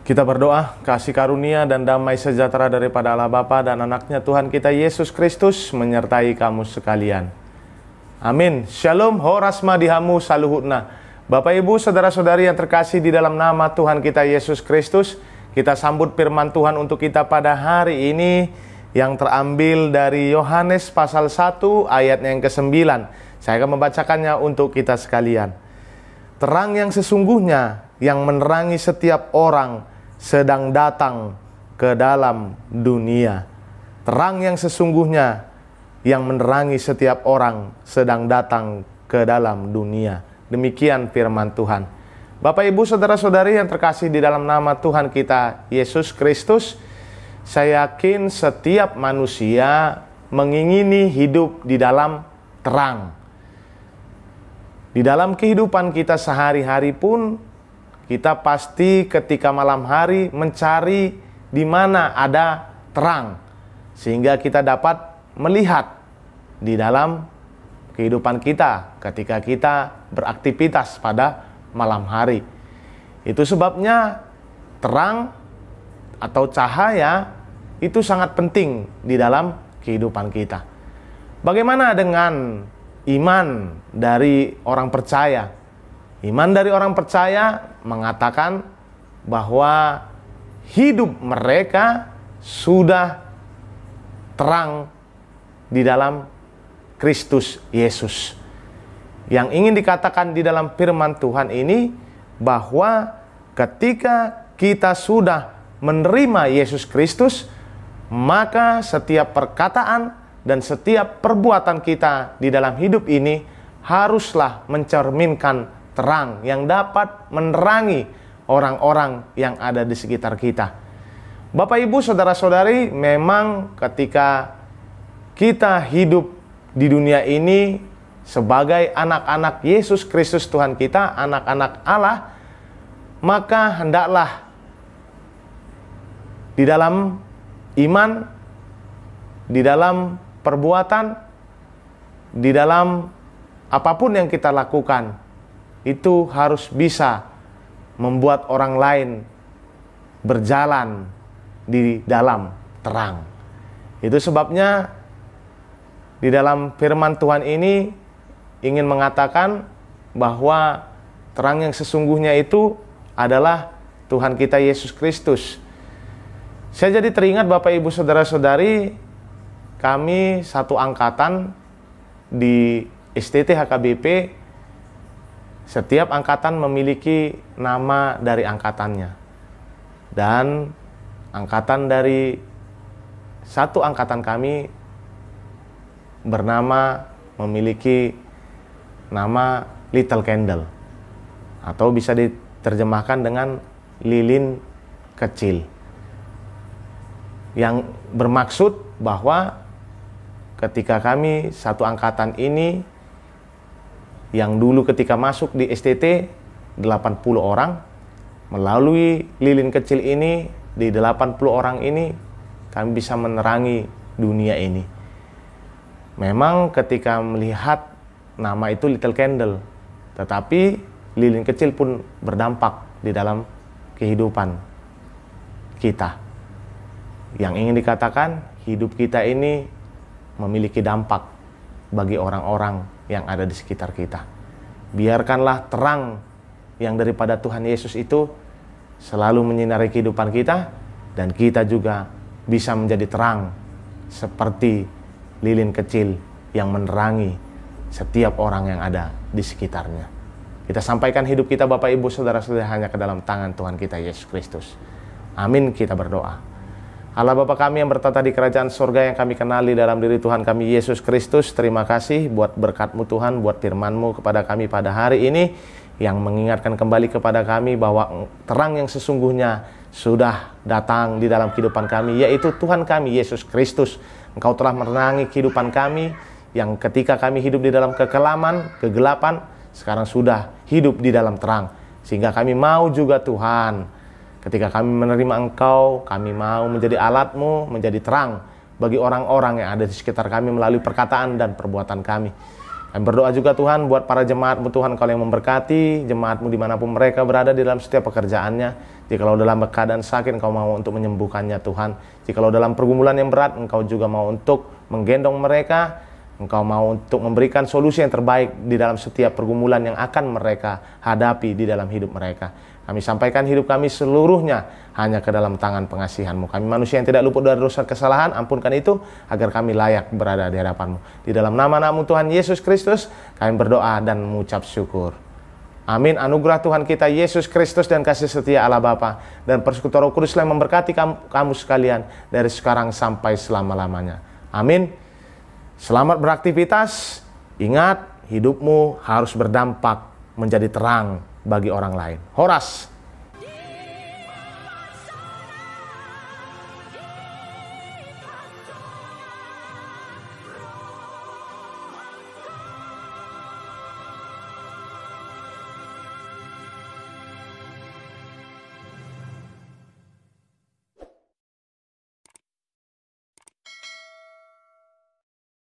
Kita berdoa, kasih karunia dan damai sejahtera daripada Allah Bapa dan anaknya Tuhan kita Yesus Kristus menyertai kamu sekalian. Amin. Shalom, horasma dihamu saluhutna. Bapak Ibu, saudara-saudari yang terkasih di dalam nama Tuhan kita Yesus Kristus, kita sambut firman Tuhan untuk kita pada hari ini yang terambil dari Yohanes pasal 1 ayatnya yang ke-9. Saya akan membacakannya untuk kita sekalian. Terang yang sesungguhnya yang menerangi setiap orang sedang datang ke dalam dunia. Terang yang sesungguhnya yang menerangi setiap orang sedang datang ke dalam dunia. Demikian firman Tuhan. Bapak Ibu saudara-saudari yang terkasih di dalam nama Tuhan kita Yesus Kristus, saya yakin setiap manusia mengingini hidup di dalam terang. Di dalam kehidupan kita sehari-hari pun kita pasti ketika malam hari mencari di mana ada terang, sehingga kita dapat melihat di dalam kehidupan kita ketika kita beraktivitas pada malam hari. Itu sebabnya terang atau cahaya itu sangat penting di dalam kehidupan kita. Bagaimana dengan iman dari orang percaya? Iman dari orang percaya mengatakan bahwa hidup mereka sudah terang di dalam Kristus Yesus. Yang ingin dikatakan di dalam firman Tuhan ini bahwa ketika kita sudah menerima Yesus Kristus, maka setiap perkataan dan setiap perbuatan kita di dalam hidup ini haruslah mencerminkan terang yang dapat menerangi orang-orang yang ada di sekitar kita. Bapak Ibu saudara-saudari, memang ketika kita hidup di dunia ini sebagai anak-anak Yesus Kristus Tuhan kita, anak-anak Allah, maka hendaklah di dalam iman, di dalam perbuatan, di dalam apapun yang kita lakukan, itu harus bisa membuat orang lain berjalan di dalam terang. Itu sebabnya di dalam firman Tuhan ini ingin mengatakan bahwa terang yang sesungguhnya itu adalah Tuhan kita Yesus Kristus. Saya jadi teringat Bapak Ibu saudara-saudari, kami satu angkatan di STT HKBP. Setiap angkatan memiliki nama dari angkatannya. Dan angkatan dari satu angkatan kami bernama memiliki nama Little Candle, atau bisa diterjemahkan dengan lilin kecil, yang bermaksud bahwa ketika kami satu angkatan ini, yang dulu ketika masuk di STT 80 orang, melalui lilin kecil ini, di 80 orang ini kami bisa menerangi dunia ini. Memang ketika melihat nama itu Little Candle, tetapi lilin kecil pun berdampak di dalam kehidupan kita. Yang ingin dikatakan, hidup kita ini memiliki dampak bagi orang-orang yang ada di sekitar kita. Biarkanlah terang yang daripada Tuhan Yesus itu selalu menyinari kehidupan kita, dan kita juga bisa menjadi terang seperti lilin kecil yang menerangi setiap orang yang ada di sekitarnya. Kita sampaikan hidup kita Bapak Ibu saudara-saudara hanya ke dalam tangan Tuhan kita Yesus Kristus. Amin. Kita berdoa. Allah Bapa kami yang bertata di kerajaan surga yang kami kenali dalam diri Tuhan kami Yesus Kristus, terima kasih buat berkat-Mu Tuhan, buat firman-Mu kepada kami pada hari ini, yang mengingatkan kembali kepada kami bahwa terang yang sesungguhnya sudah datang di dalam kehidupan kami, yaitu Tuhan kami Yesus Kristus. Engkau telah menerangi kehidupan kami, yang ketika kami hidup di dalam kekelaman, kegelapan, sekarang sudah hidup di dalam terang. Sehingga kami mau juga Tuhan, ketika kami menerima Engkau, kami mau menjadi alat-Mu, menjadi terang bagi orang-orang yang ada di sekitar kami melalui perkataan dan perbuatan kami. Kami berdoa juga Tuhan buat para jemaat-Mu Tuhan, Kau yang memberkati jemaat-Mu dimanapun mereka berada di dalam setiap pekerjaannya. Jikalau dalam keadaan sakit, Engkau mau untuk menyembuhkannya Tuhan. Jikalau dalam pergumulan yang berat, Engkau juga mau untuk menggendong mereka. Engkau mau untuk memberikan solusi yang terbaik di dalam setiap pergumulan yang akan mereka hadapi di dalam hidup mereka. Kami sampaikan hidup kami seluruhnya hanya ke dalam tangan pengasihan-Mu. Kami manusia yang tidak luput dari dosa kesalahan, ampunkan itu agar kami layak berada di hadapan-Mu. Di dalam nama-Mu Tuhan Yesus Kristus, kami berdoa dan mengucap syukur. Amin. Anugerah Tuhan kita Yesus Kristus dan kasih setia Allah Bapa dan persekutuan Roh Kudus yang memberkati kamu sekalian dari sekarang sampai selama-lamanya. Amin. Selamat beraktivitas. Ingat, hidupmu harus berdampak menjadi terang bagi orang lain. Horas.